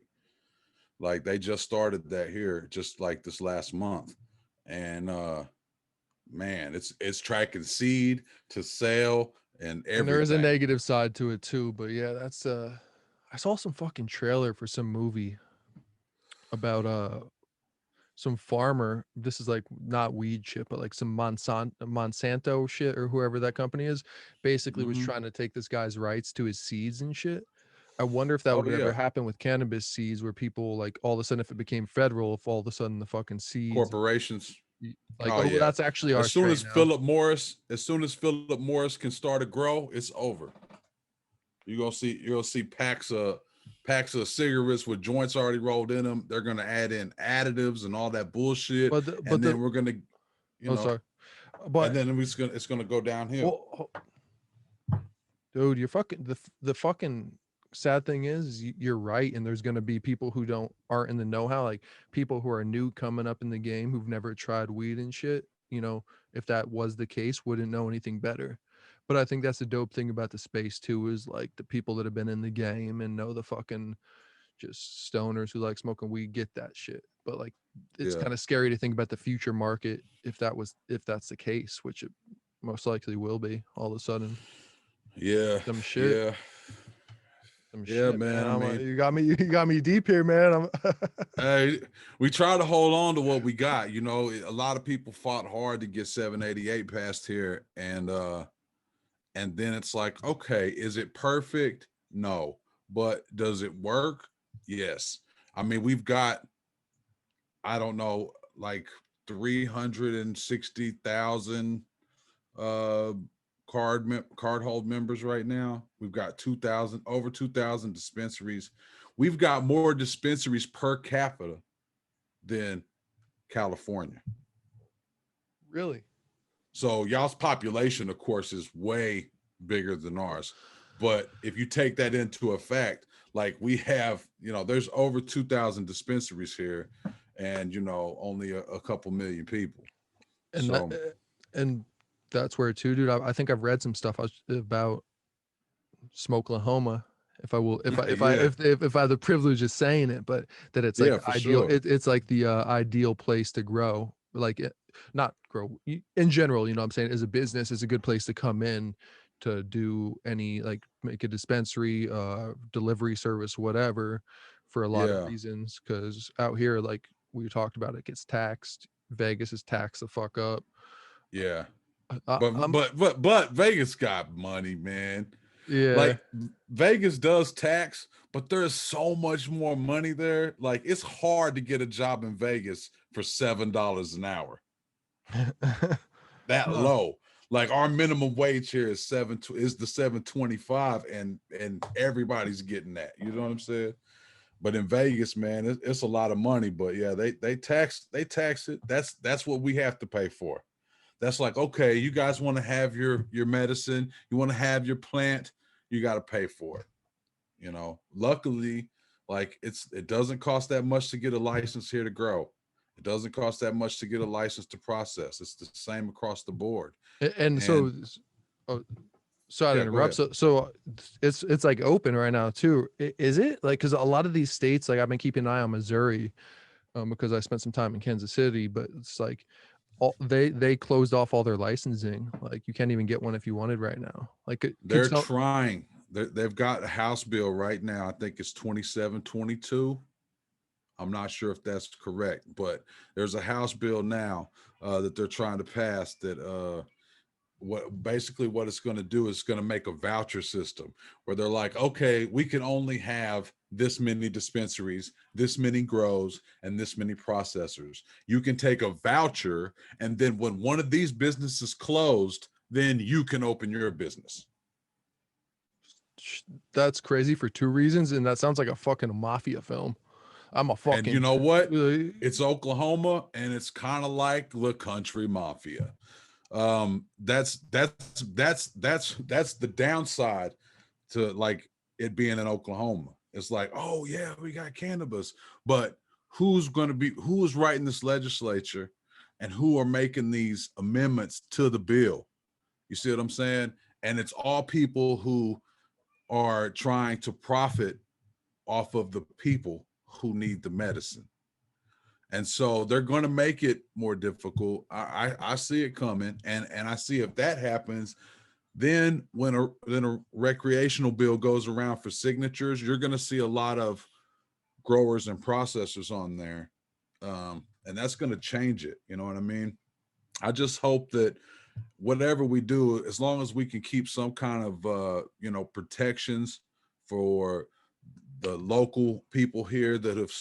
Speaker 3: like they just started that here, just like this last month, and man, it's tracking seed to sale and everything.
Speaker 2: And there is a negative side to it too, but yeah, that's I saw some fucking trailer for some movie about some farmer. This is like not weed shit, but like some Monsanto shit or whoever that company is, basically was trying to take this guy's rights to his seeds and shit. I wonder if that would ever happen with cannabis seeds, where people like all of a sudden, if it became federal, if all of a sudden the fucking seeds
Speaker 3: corporations
Speaker 2: like, that's actually our
Speaker 3: as soon as Philip Morris can start to grow, it's over. You're gonna see packs of cigarettes with joints already rolled in them. They're gonna add in additives and all that bullshit. Then we're gonna you
Speaker 2: Oh,
Speaker 3: know,
Speaker 2: sorry.
Speaker 3: and
Speaker 2: But
Speaker 3: then it's gonna go downhill.
Speaker 2: well, dude, you're fucking the fucking sad thing is you're right, and there's gonna be people who aren't in the know-how, like people who are new coming up in the game who've never tried weed and shit. You know, if that was the case, wouldn't know anything better. But I think that's the dope thing about the space too, is like the people that have been in the game and know the fucking just stoners who like smoking weed get that shit. But like it's
Speaker 3: Yeah,
Speaker 2: kind of scary to think about the future market if that's the case, which it most likely will be all of a sudden.
Speaker 3: yeah,
Speaker 2: Some shit.
Speaker 3: yeah,
Speaker 2: Some
Speaker 3: yeah,
Speaker 2: shit,
Speaker 3: man.
Speaker 2: man.
Speaker 3: I mean,
Speaker 2: You got me deep here, man.
Speaker 3: hey, we try to hold on to what we got. You know, a lot of people fought hard to get 788 past here, and then it's like, okay, is it perfect? No, but does it work? Yes. I mean, we've got, I don't know, like 360,000 uh card hold members right now. We've got 2,000, over 2,000 dispensaries. We've got more dispensaries per capita than California.
Speaker 2: Really?
Speaker 3: So y'all's population, of course, is way bigger than ours. But if you take that into effect, like we have, you know, there's over 2,000 dispensaries here, and you know, only a couple million people.
Speaker 2: And
Speaker 3: So
Speaker 2: and that's where too, dude. I think I've read some stuff about Smoklahoma.
Speaker 3: yeah,
Speaker 2: If I have the privilege of saying it, but that it's like
Speaker 3: yeah,
Speaker 2: the
Speaker 3: for
Speaker 2: ideal,
Speaker 3: sure.
Speaker 2: it's like the ideal place to grow. Like not grow in general, you know what I'm saying, as a business, is a good place to come in to do any, like make a dispensary, delivery service, whatever, for a lot of
Speaker 3: Yeah,
Speaker 2: reasons. Because out here, like we talked about, it gets taxed. Vegas is taxed the fuck up.
Speaker 3: yeah. But
Speaker 2: I'm
Speaker 3: Vegas got money, man.
Speaker 2: yeah.
Speaker 3: Like Vegas does tax, but there's so much more money there. Like it's hard to get a job in Vegas for $7 an hour. That
Speaker 2: Huh.
Speaker 3: low. Like our minimum wage here is the 725, and everybody's getting that. You know what I'm saying? But in Vegas, man, it's a lot of money. But yeah, they tax it. That's what we have to pay for. That's like, okay, you guys want to have your medicine, you want to have your plant, you got to pay for it. You know, luckily, like it doesn't cost that much to get a license here to grow. It doesn't cost that much to get a license to process. It's the same across the board.
Speaker 2: And
Speaker 3: And
Speaker 2: so, oh, sorry to
Speaker 3: yeah, go
Speaker 2: interrupt.
Speaker 3: ahead.
Speaker 2: So it's like open right now too. Is it like, because a lot of these states, like I've been keeping an eye on Missouri, because I spent some time in Kansas City, but it's like they closed off all their licensing. Like you can't even get one if you wanted right now. Like
Speaker 3: They're trying. They've got a House bill right now. I think it's 2722. I'm not sure if that's correct, but there's a House bill now that they're trying to pass that what it's going to do is going to make a voucher system where they're like, okay, we can only have this many dispensaries, this many grows, and this many processors. You can take a voucher, and then when one of these businesses closed, then you can open your business.
Speaker 2: That's crazy for two reasons, and that sounds like a fucking mafia film. I'm a
Speaker 3: And you
Speaker 2: fucking
Speaker 3: know what? It's Oklahoma, and it's kind of like the country mafia. That's the downside to like it being in Oklahoma. It's like, oh yeah, we got cannabis, but who is writing this legislature, and who are making these amendments to the bill? You see what I'm saying? And it's all people who are trying to profit off of the people who need the medicine. And so they're going to make it more difficult. I see it coming, and I see if that happens, then when a recreational bill goes around for signatures, you're going to see a lot of growers and processors on there, and that's going to change it. You know what I mean? I just hope that whatever we do, as long as we can keep some kind of protections for the local people here that have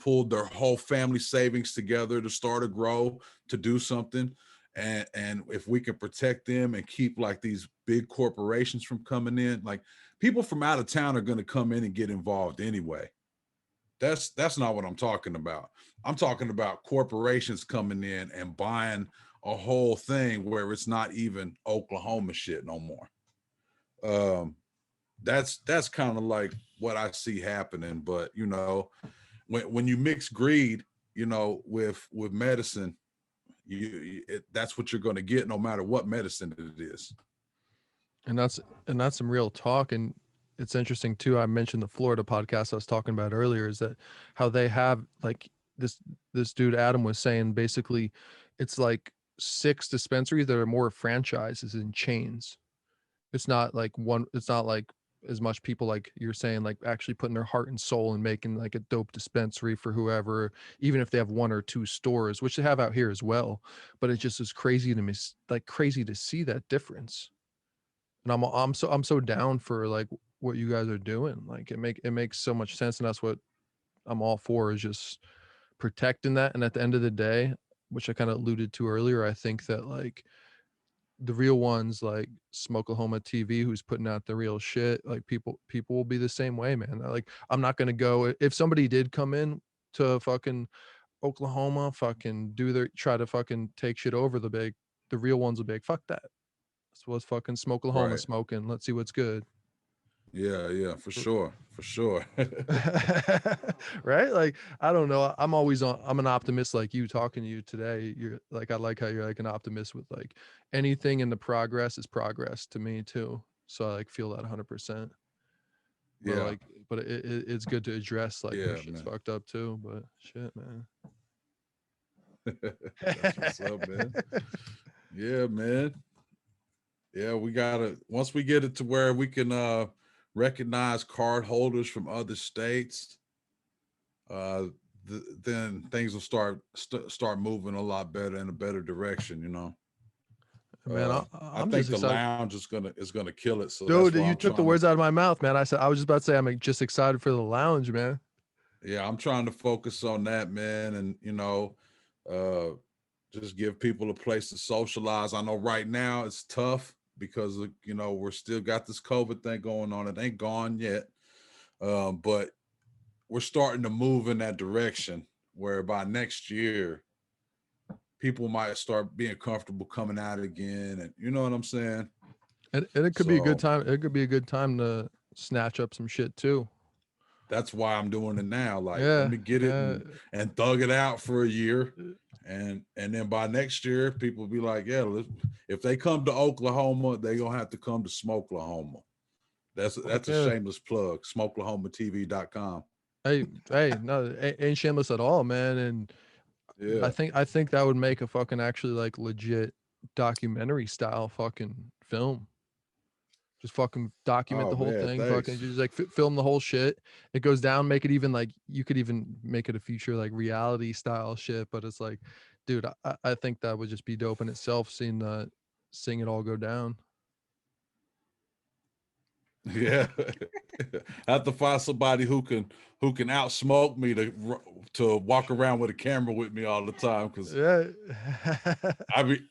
Speaker 3: pulled their whole family savings together to start a grow, to do something, and if we can protect them and keep like these big corporations from coming in, like people from out of town are going to come in and get involved anyway. That's not what I'm talking about. I'm talking about corporations coming in and buying a whole thing where it's not even Oklahoma shit no more. That's kind of like what I see happening. But you know, when you mix greed, you know, with medicine, that's what you're going to get, no matter what medicine it is.
Speaker 2: And that's some real talk. And it's interesting too. I mentioned the Florida podcast I was talking about earlier, is that how they have like this dude Adam was saying, basically it's like 6 dispensaries that are more franchises and chains. It's not like one, it's not like as much people like you're saying, like actually putting their heart and soul and making like a dope dispensary for whoever, even if they have 1 or 2 stores, which they have out here as well. But it just is crazy to me, like crazy to see that difference. And I'm so down for like what you guys are doing. Like it makes so much sense, and that's what I'm all for, is just protecting that. And at the end of the day, which I kind of alluded to earlier, I think that like the real ones like Smoklahoma TV, who's putting out the real shit, like people will be the same way, man. Like I'm not gonna go, if somebody did come in to fucking Oklahoma, fucking try to fucking take shit over, the real ones will be like, fuck that. So let's fucking Smoklahoma
Speaker 3: Right.
Speaker 2: smoking. Let's see what's good.
Speaker 3: Yeah, for sure. For sure.
Speaker 2: Right? Like, I don't know. I'm an optimist like you, talking to you today. You're like, I like how you're like an optimist with like anything in the progress is progress to me too. So I like feel that 100%. But
Speaker 3: Yeah.
Speaker 2: like, but it's good to address like when
Speaker 3: Yeah,
Speaker 2: shit's
Speaker 3: man.
Speaker 2: fucked up too. But shit, man.
Speaker 3: That's what's up, man. Yeah, man. Yeah, we gotta, once we get it to where we can recognize card holders from other states, uh then things will start moving a lot better, in a better direction, you know.
Speaker 2: Man,
Speaker 3: I
Speaker 2: I'm
Speaker 3: think
Speaker 2: just
Speaker 3: the
Speaker 2: excited.
Speaker 3: lounge is gonna kill it. So
Speaker 2: Dude,
Speaker 3: that's why
Speaker 2: you
Speaker 3: I'm
Speaker 2: took the
Speaker 3: trying to,
Speaker 2: words out of my mouth, man. I was just about to say I'm just excited for the lounge, man.
Speaker 3: yeah, I'm trying to focus on that, man. And you know, uh just give people a place to socialize. I know right now it's tough because you know, we're still got this COVID thing going on. It ain't gone yet. But we're starting to move in that direction where by next year people might start being comfortable coming out again, and you know what I'm saying.
Speaker 2: And it could be a good
Speaker 3: So
Speaker 2: time. It could be a good time to snatch up some shit too.
Speaker 3: that's why I'm doing it now. Like, let
Speaker 2: Yeah,
Speaker 3: me get it
Speaker 2: yeah.
Speaker 3: and thug it out for a year, and then by next year people will be like, yeah, if they come to Oklahoma, they gonna have to come to Smoklahoma.
Speaker 2: Fuck
Speaker 3: That's a
Speaker 2: yeah.
Speaker 3: shameless plug. Smoklahomatv.com.
Speaker 2: Hey, no, ain't shameless at all, man. And
Speaker 3: Yeah.
Speaker 2: I think that would make a fucking actually like legit documentary style fucking film. Just fucking document
Speaker 3: Oh
Speaker 2: the whole
Speaker 3: man,
Speaker 2: thing. Fucking
Speaker 3: thanks.
Speaker 2: just like film the whole shit. It goes down. Make it even like you could even make it a future like reality style shit. But it's like, dude, I think that would just be dope in itself. Seeing it all go down.
Speaker 3: Yeah. I have to find somebody who can outsmoke me to walk around with a camera with me all the time, because
Speaker 2: Yeah.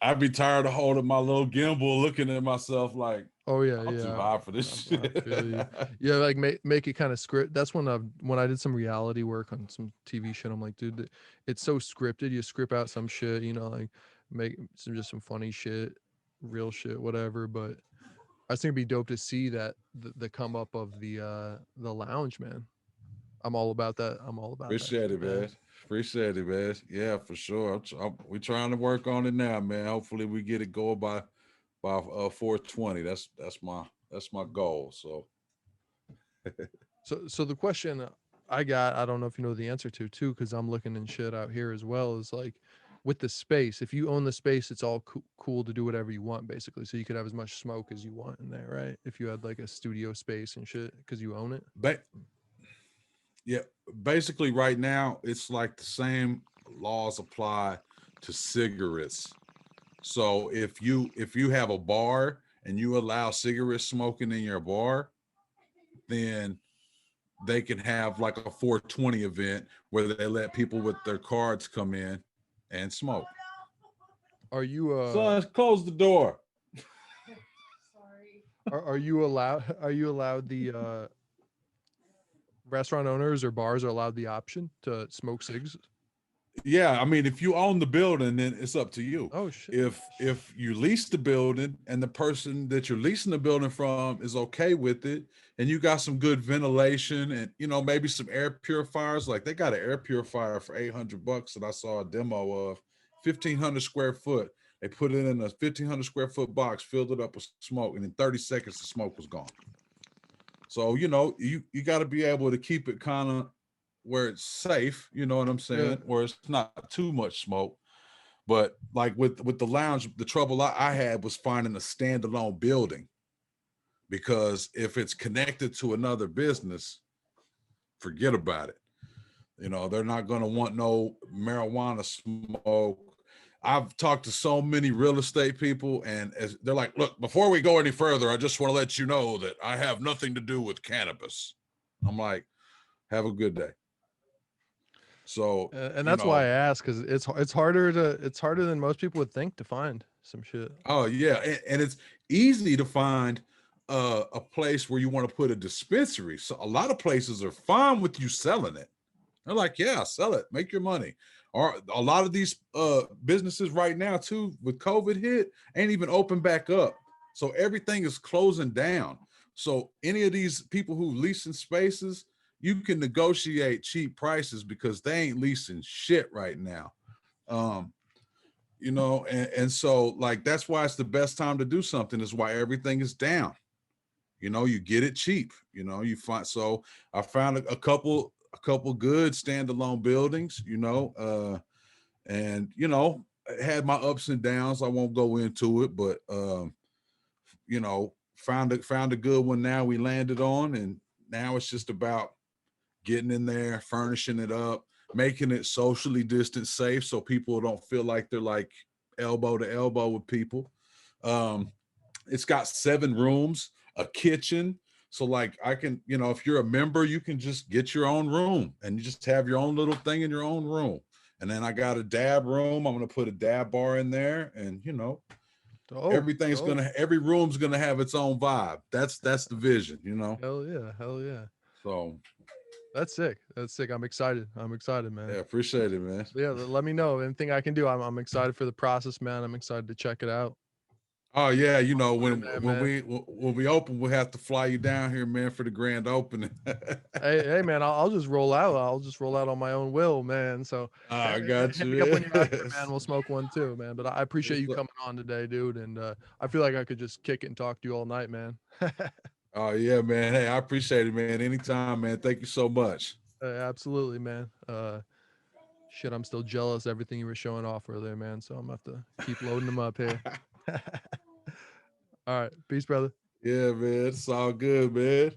Speaker 3: I'd be tired of holding my little gimbal looking at myself like
Speaker 2: Oh yeah,
Speaker 3: I'm too
Speaker 2: yeah.
Speaker 3: high for this
Speaker 2: I
Speaker 3: shit.
Speaker 2: feel you. Yeah, like make it kind of script. That's when I did some reality work on some TV shit. I'm like, dude, it's so scripted. You script out some shit, like make some funny shit, real shit, whatever. But I think it'd be dope to see that the come up of the lounge, man. I'm all about that. I'm all about that
Speaker 3: Appreciate
Speaker 2: shit,
Speaker 3: it,
Speaker 2: man.
Speaker 3: man. Appreciate it, man. Yeah, for sure. We're trying to work on it now, man. Hopefully we get it going by 420. That's my goal. So
Speaker 2: So the question I got, I don't know if you know the answer to too, because I'm looking and shit out here as well, is like with the space. If you own the space, it's all cool to do whatever you want, basically. So you could have as much smoke as you want in there, right? If you had like a studio space and shit, because you own it.
Speaker 3: ba- yeah, basically right now it's like the same laws apply to cigarettes. So if you have a bar and you allow cigarette smoking in your bar, then they can have like a 420 event where they let people with their cards come in and smoke.
Speaker 2: Are you
Speaker 3: Son, close the door.
Speaker 2: are you allowed? Are you allowed the restaurant owners or bars are allowed the option to smoke cigs?
Speaker 3: Yeah, I mean, if you own the building, then it's up to you.
Speaker 2: Oh shit.
Speaker 3: If you lease the building and the person that you're leasing the building from is okay with it, and you got some good ventilation and maybe some air purifiers, like they got an air purifier for $800 that I saw a demo of, 1,500 square foot. They put it in a 1,500 square foot box, filled it up with smoke, and in 30 seconds the smoke was gone. So you got to be able to keep it kind of where it's safe, you know what I'm saying,
Speaker 2: Yeah.
Speaker 3: where it's not too much smoke. But like with the lounge, the trouble I had was finding a standalone building, because if it's connected to another business, forget about it. They're not going to want no marijuana smoke. I've talked to so many real estate people, and they're like, look, before we go any further, I just want to let you know that I have nothing to do with cannabis. I'm like, have a good day. So,
Speaker 2: And that's why I ask, because it's harder than most people would think to find some shit.
Speaker 3: Oh yeah, and it's easy to find a place where you want to put a dispensary. So a lot of places are fine with you selling it. They're like, yeah, sell it, make your money. Or a lot of these businesses right now too, with COVID hit, ain't even open back up. So everything is closing down. So any of these people who leasing spaces, you can negotiate cheap prices because they ain't leasing shit right now. And so like that's why it's the best time to do something, is why everything is down. You get it cheap. You find, so I found a couple good standalone buildings, and it had my ups and downs. I won't go into it, but found a good one now we landed on, and now it's just about getting in there, furnishing it up, making it socially distance safe so people don't feel like they're like elbow to elbow with people. It's got 7 rooms, a kitchen. So like I can, if you're a member, you can just get your own room and you just have your own little thing in your own room. And then I got a dab room. I'm going to put a dab bar in there, and every room's going to have its own vibe. That's the vision,
Speaker 2: Hell yeah.
Speaker 3: So
Speaker 2: that's sick. I'm excited, man.
Speaker 3: Yeah, appreciate it, man.
Speaker 2: Yeah, let me know anything I can do. I'm excited for the process, man. I'm excited to check it out.
Speaker 3: Oh yeah, when
Speaker 2: man.
Speaker 3: we open, we'll have to fly you down here, man, for the grand opening.
Speaker 2: hey man, I'll just roll out. I'll just roll out on my own will, man. So
Speaker 3: I got
Speaker 2: hit
Speaker 3: you.
Speaker 2: me up when you're out here, man. We'll smoke one too, man. But I appreciate you coming on today, dude. And I feel like I could just kick it and talk to you all night, man.
Speaker 3: Oh yeah, man. Hey, I appreciate it, man. Anytime, man. Thank you so much.
Speaker 2: Absolutely, man. Shit, I'm still jealous of everything you were showing off earlier, man. So I'm gonna have to keep loading them up here. All right, peace, brother.
Speaker 3: Yeah, man. It's all good, man.